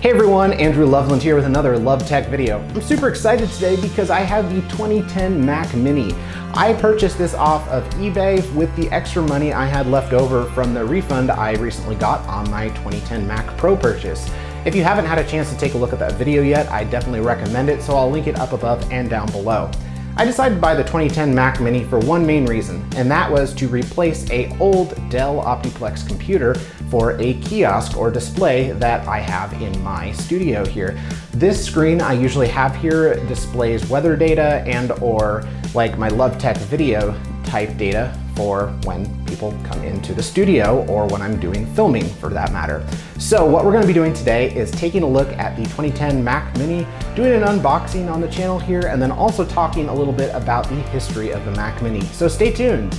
Hey everyone, Andrew Loveland here with another Love Tech video. I'm super excited today because I have the 2010 Mac Mini. I purchased this off of eBay with the extra money I had left over from the refund I recently got on my 2010 Mac Pro purchase. If you haven't had a chance to take a look at that video yet, I definitely recommend it, so I'll link it up above and down below. I decided to buy the 2010 Mac Mini for one main reason, and that was to replace an old Dell Optiplex computer for a kiosk or display that I have in my studio here. This screen I usually have here displays weather data and or like my Love Tech video type data for when people come into the studio or when I'm doing filming for that matter. So what we're gonna be doing today is taking a look at the 2010 Mac Mini, doing an unboxing on the channel here, and then also talking a little bit about the history of the Mac Mini. So stay tuned.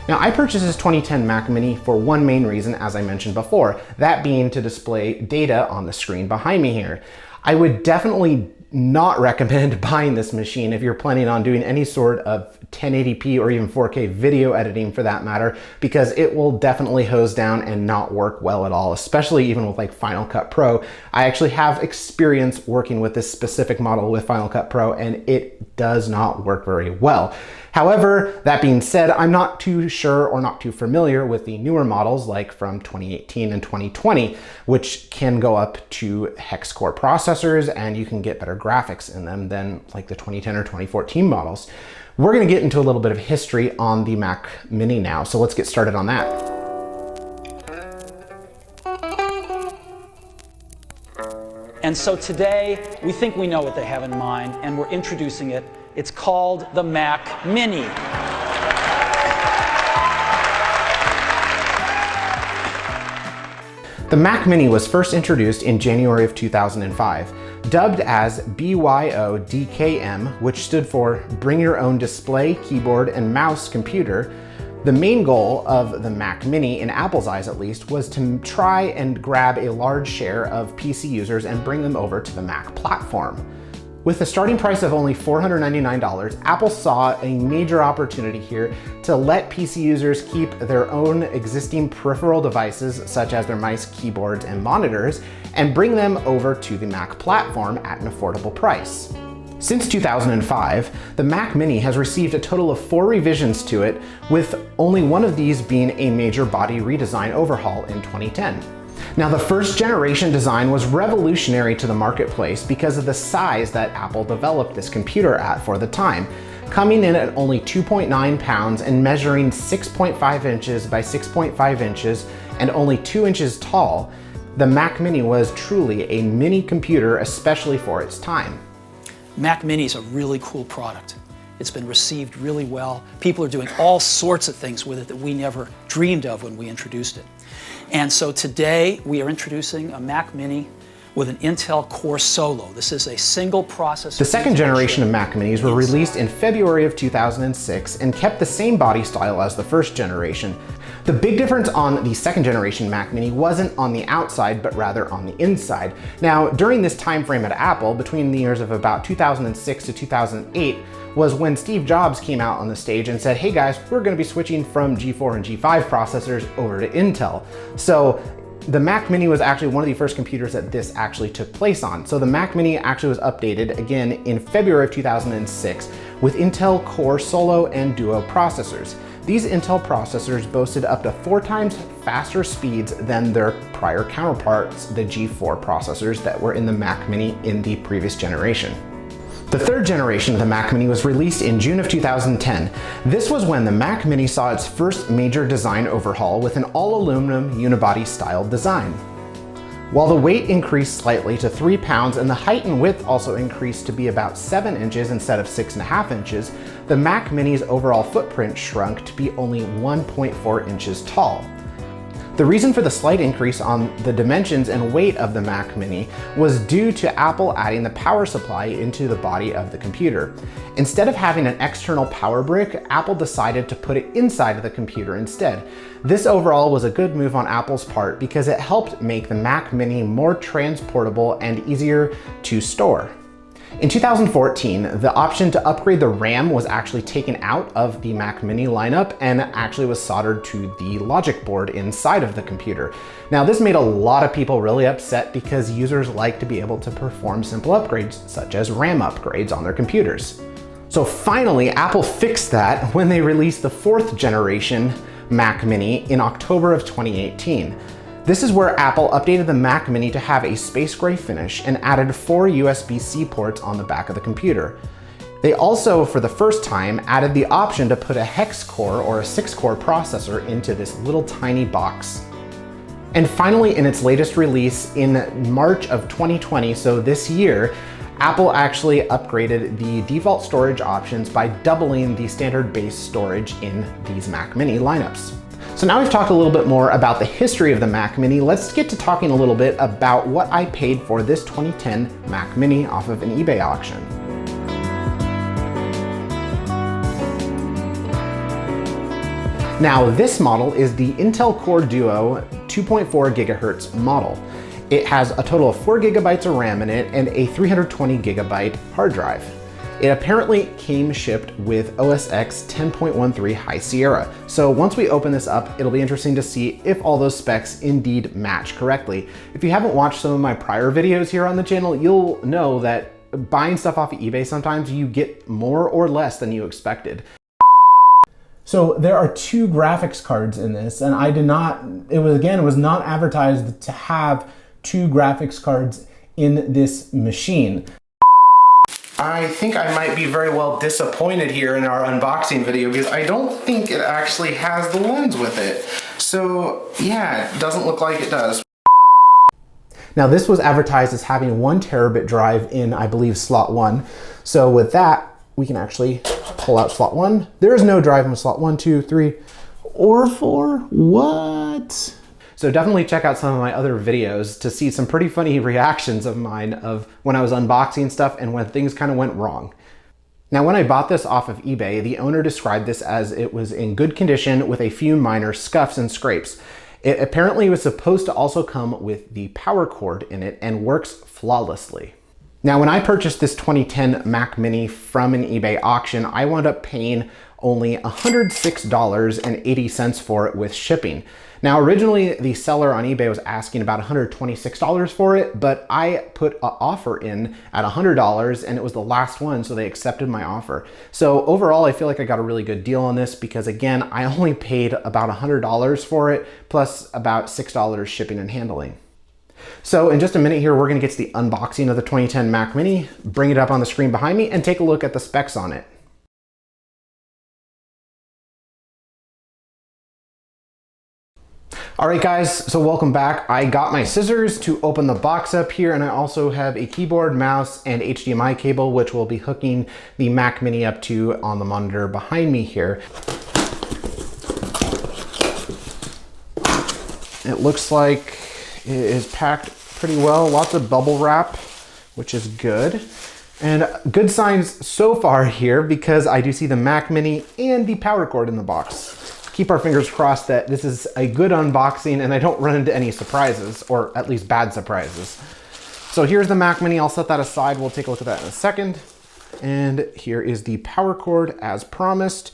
Now, I purchased this 2010 Mac Mini for one main reason, as I mentioned before, that being to display data on the screen behind me here. I would definitely not recommend buying this machine if you're planning on doing any sort of 1080p or even 4K video editing for that matter, because it will definitely hose down and not work well at all, especially even with like Final Cut Pro. I actually have experience working with this specific model with Final Cut Pro and it does not work very well. However, that being said, I'm not too sure or not too familiar with the newer models like from 2018 and 2020, which can go up to hex core processors and you can get better graphics in them than like the 2010 or 2014 models. We're gonna get into a little bit of history on the Mac Mini now, so let's get started on that. And so today, we think we know what they have in mind and we're introducing it. It's called the Mac Mini. The Mac Mini was first introduced in January of 2005, dubbed as BYODKM, which stood for Bring Your Own Display, Keyboard, and Mouse Computer. The main goal of the Mac Mini, in Apple's eyes at least, was to try and grab a large share of PC users and bring them over to the Mac platform. With a starting price of only $499, Apple saw a major opportunity here to let PC users keep their own existing peripheral devices, such as their mice, keyboards, and monitors, and bring them over to the Mac platform at an affordable price. Since 2005, the Mac Mini has received a total of 4 revisions to it, with only one of these being a major body redesign overhaul in 2010. Now, the first generation design was revolutionary to the marketplace because of the size that Apple developed this computer at for the time, coming in at only 2.9 pounds and measuring 6.5 inches by 6.5 inches and only 2 inches tall. The Mac Mini was truly a mini computer, especially for its time. Mac Mini is a really cool product. It's been received really well. People are doing all sorts of things with it that we never dreamed of when we introduced it. And so today we are introducing a Mac Mini with an Intel Core Solo. This is a single processor. The second generation of Mac Minis were released in February of 2006 and kept the same body style as the first generation. The big difference on the second generation Mac Mini wasn't on the outside, but rather on the inside. Now, during this time frame at Apple, between the years of about 2006 to 2008, was when Steve Jobs came out on the stage and said, hey guys, we're gonna be switching from G4 and G5 processors over to Intel. So the Mac Mini was actually one of the first computers that this actually took place on. So the Mac Mini actually was updated again in February of 2006 with Intel Core Solo and Duo processors. These Intel processors boasted up to 4 times faster speeds than their prior counterparts, the G4 processors that were in the Mac Mini in the previous generation. The third generation of the Mac Mini was released in June of 2010. This was when the Mac Mini saw its first major design overhaul with an all-aluminum unibody style design. While the weight increased slightly to 3 pounds and the height and width also increased to be about 7 inches instead of 6.5 inches, the Mac Mini's overall footprint shrunk to be only 1.4 inches tall. The reason for the slight increase on the dimensions and weight of the Mac Mini was due to Apple adding the power supply into the body of the computer. Instead of having an external power brick, Apple decided to put it inside of the computer instead. This overall was a good move on Apple's part because it helped make the Mac Mini more transportable and easier to store. In 2014, the option to upgrade the RAM was actually taken out of the Mac Mini lineup and actually was soldered to the logic board inside of the computer. Now, this made a lot of people really upset because users like to be able to perform simple upgrades such as RAM upgrades on their computers. So finally, Apple fixed that when they released the 4th generation Mac Mini in October of 2018. This is where Apple updated the Mac Mini to have a space gray finish and added 4 USB-C ports on the back of the computer. They also, for the first time, added the option to put a hex core or a 6-core processor into this little tiny box. And finally, in its latest release in March of 2020, so this year, Apple actually upgraded the default storage options by doubling the standard base storage in these Mac Mini lineups. So now we've talked a little bit more about the history of the Mac Mini, let's get to talking a little bit about what I paid for this 2010 Mac Mini off of an eBay auction. Now this model is the Intel Core Duo 2.4 gigahertz model. It has a total of 4 gigabytes of RAM in it and a 320 gigabyte hard drive. It apparently came shipped with OS X 10.13 High Sierra. So once we open this up, it'll be interesting to see if all those specs indeed match correctly. If you haven't watched some of my prior videos here on the channel, you'll know that buying stuff off of eBay, sometimes you get more or less than you expected. So there are 2 graphics cards in this, and it was not advertised to have 2 graphics cards in this machine. I think I might be very well disappointed here in our unboxing video because I don't think it actually has the lens with it. So yeah, it doesn't look like it does. Now this was advertised as having 1 terabit drive in, I believe, slot 1. So with that, we can actually pull out slot 1. There is no drive in slot 1, 2, 3, or 4. What? So definitely check out some of my other videos to see some pretty funny reactions of mine of when I was unboxing stuff and when things kind of went wrong. Now, when I bought this off of eBay, the owner described this as it was in good condition with a few minor scuffs and scrapes. It apparently was supposed to also come with the power cord in it and works flawlessly. Now, when I purchased this 2010 Mac Mini from an eBay auction, I wound up paying only $106.80 for it with shipping. Now, originally the seller on eBay was asking about $126 for it, but I put an offer in at $100 and it was the last one, so they accepted my offer. So overall, I feel like I got a really good deal on this because again, I only paid about $100 for it, plus about $6 shipping and handling. So in just a minute here, we're gonna get to the unboxing of the 2010 Mac Mini, bring it up on the screen behind me, and take a look at the specs on it. All right guys, so welcome back. I got my scissors to open the box up here, and I also have a keyboard, mouse, and HDMI cable, which we'll be hooking the Mac Mini up to on the monitor behind me here. It looks like it is packed pretty well, lots of bubble wrap, which is good. And good signs so far here because I do see the Mac Mini and the power cord in the box. Keep our fingers crossed that this is a good unboxing and I don't run into any surprises, or at least bad surprises. So here's the Mac Mini. I'll set that aside. We'll take a look at that in a second. And here is the power cord as promised.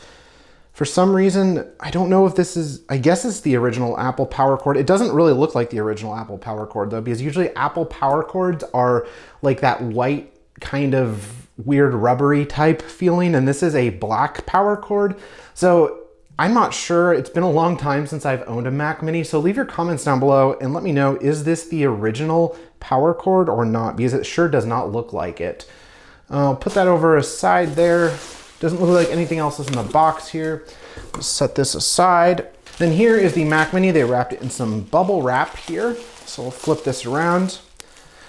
For some reason, I don't know if this is, I guess it's the original Apple power cord. It doesn't really look like the original Apple power cord though, because usually Apple power cords are like that white kind of weird rubbery type feeling, and this is a black power cord. So I'm not sure. It's been a long time since I've owned a Mac Mini, so leave your comments down below and let me know, is this the original power cord or not? Because it sure does not look like it. I'll put that over aside there. Doesn't look like anything else is in the box here. Let's set this aside. Then here is the Mac Mini. They wrapped it in some bubble wrap here. So we'll flip this around.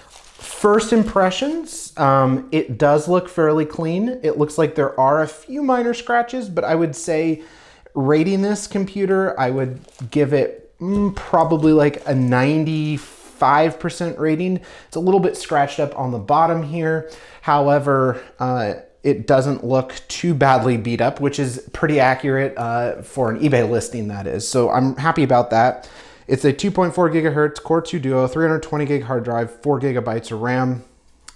First impressions, it does look fairly clean. It looks like there are a few minor scratches, but I would say rating this computer, I would give it probably like a 95% rating. It's a little bit scratched up on the bottom here. However, it doesn't look too badly beat up, which is pretty accurate for an eBay listing, that is. So I'm happy about that. It's a 2.4 gigahertz Core 2 Duo, 320 gig hard drive, 4 gigabytes of RAM.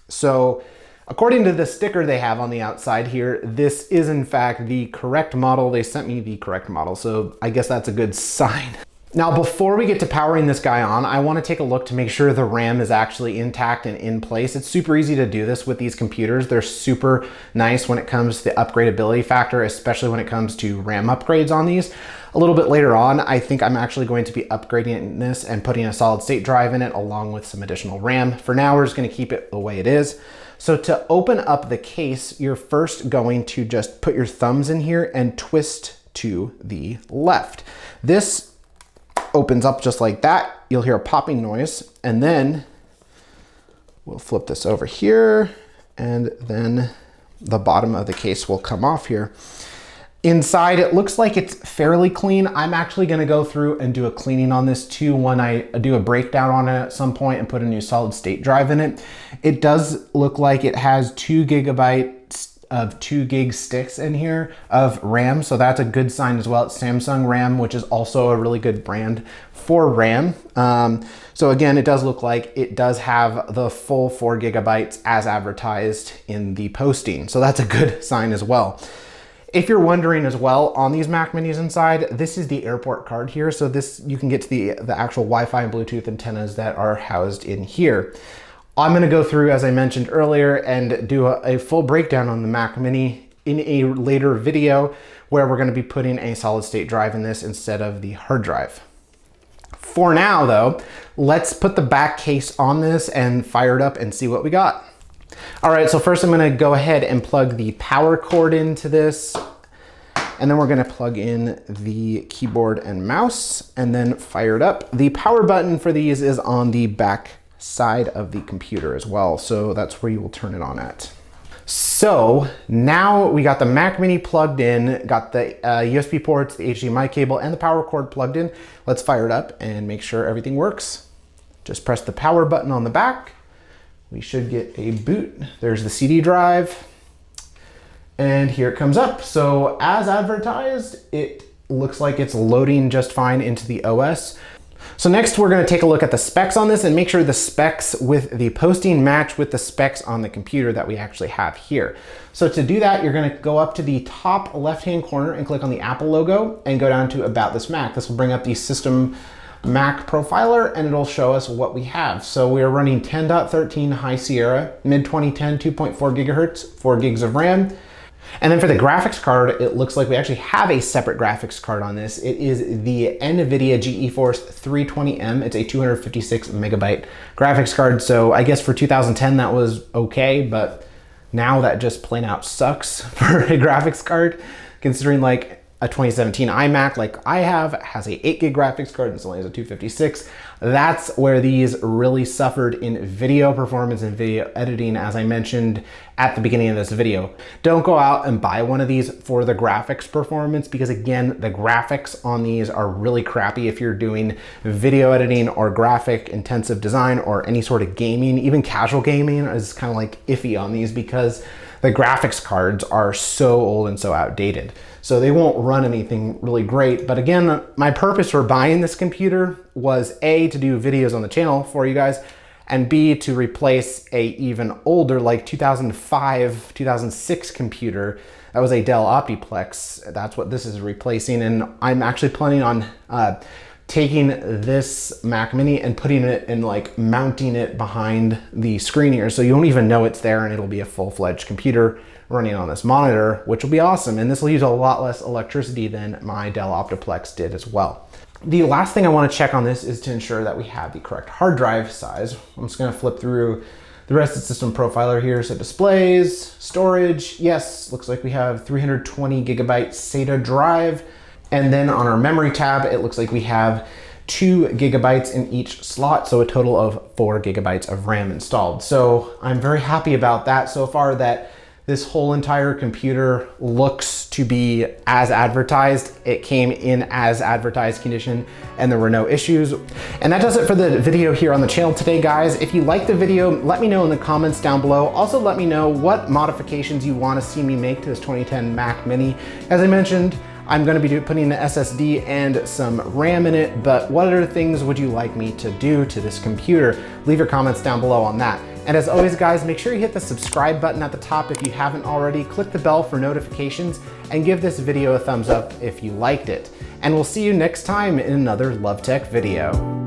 So According to the sticker they have on the outside here, this is in fact the correct model. They sent me the correct model, so I guess that's a good sign. Now, before we get to powering this guy on, I want to take a look to make sure the RAM is actually intact and in place. It's super easy to do this with these computers. They're super nice when it comes to the upgradability factor, especially when it comes to RAM upgrades on these. A little bit later on, I think I'm actually going to be upgrading this and putting a solid state drive in it along with some additional RAM. For now, we're just going to keep it the way it is. So to open up the case, you're first going to just put your thumbs in here and twist to the left. This opens up just like that. You'll hear a popping noise, and then we'll flip this over here, and then the bottom of the case will come off here. Inside, it looks like it's fairly clean. I'm actually gonna go through and do a cleaning on this too when I do a breakdown on it at some point and put a new solid state drive in it. It does look like it has 2 gigabytes of 2 gig sticks in here of RAM, so that's a good sign as well. It's Samsung RAM, which is also a really good brand for RAM. So again, it does look like it does have the full 4 gigabytes as advertised in the posting, so that's a good sign as well. If you're wondering as well, on these Mac Minis inside, this is the airport card here. So this, you can get to the actual Wi-Fi and Bluetooth antennas that are housed in here. I'm gonna go through, as I mentioned earlier, and do a full breakdown on the Mac Mini in a later video where we're gonna be putting a solid state drive in this instead of the hard drive. For now though, let's put the back case on this and fire it up and see what we got. All right, so first I'm gonna go ahead and plug the power cord into this, and then we're gonna plug in the keyboard and mouse and then fire it up. The power button for these is on the back side of the computer as well, so that's where you will turn it on at. So now we got the Mac Mini plugged in, got the USB ports, the HDMI cable, and the power cord plugged in. Let's fire it up and make sure everything works. Just press the power button on the back. We should get a boot. There's the CD drive, and here it comes up. So as advertised, it looks like it's loading just fine into the OS. So next we're gonna take a look at the specs on this and make sure the specs with the posting match with the specs on the computer that we actually have here. So to do that, you're gonna go up to the top left-hand corner and click on the Apple logo and go down to About This Mac. This will bring up the System Mac profiler and it'll show us what we have. So we are running 10.13 High Sierra, mid 2010, 2.4 gigahertz, 4 gigs of RAM. And then for the graphics card, it looks like we actually have a separate graphics card on this. It is the NVIDIA GeForce 320M. It's a 256 megabyte graphics card. So I guess for 2010 that was okay, but now that just plain out sucks for a graphics card, considering like a 2017 iMac like I have has a 8 gig graphics card and it's only has a 256. That's where these really suffered in video performance and video editing, as I mentioned at the beginning of this video. Don't go out and buy one of these for the graphics performance, because again, the graphics on these are really crappy if you're doing video editing or graphic intensive design or any sort of gaming. Even casual gaming is kind of like iffy on these because the graphics cards are so old and so outdated. So they won't run anything really great. But again, my purpose for buying this computer was A, to do videos on the channel for you guys, and B, to replace a even older, like 2005, 2006 computer. That was a Dell Optiplex. That's what this is replacing. And I'm actually planning on taking this Mac Mini and putting it and like mounting it behind the screen here. So you won't even know it's there and it'll be a full-fledged computer running on this monitor, which will be awesome. And this will use a lot less electricity than my Dell Optiplex did as well. The last thing I want to check on this is to ensure that we have the correct hard drive size. I'm just going to flip through the rest of the system profiler here. So displays, storage, yes, looks like we have 320 gigabyte SATA drive. And then on our memory tab, it looks like we have 2 gigabytes in each slot, so a total of 4 gigabytes of RAM installed. So I'm very happy about that so far, that this whole entire computer looks to be as advertised. It came in as advertised condition and there were no issues. And that does it for the video here on the channel today, guys. If you liked the video, let me know in the comments down below. Also, let me know what modifications you want to see me make to this 2010 Mac Mini. As I mentioned, I'm going to be putting an SSD and some RAM in it, but what other things would you like me to do to this computer? Leave your comments down below on that. And as always guys, make sure you hit the subscribe button at the top if you haven't already, click the bell for notifications, and give this video a thumbs up if you liked it. And we'll see you next time in another LoveTech video.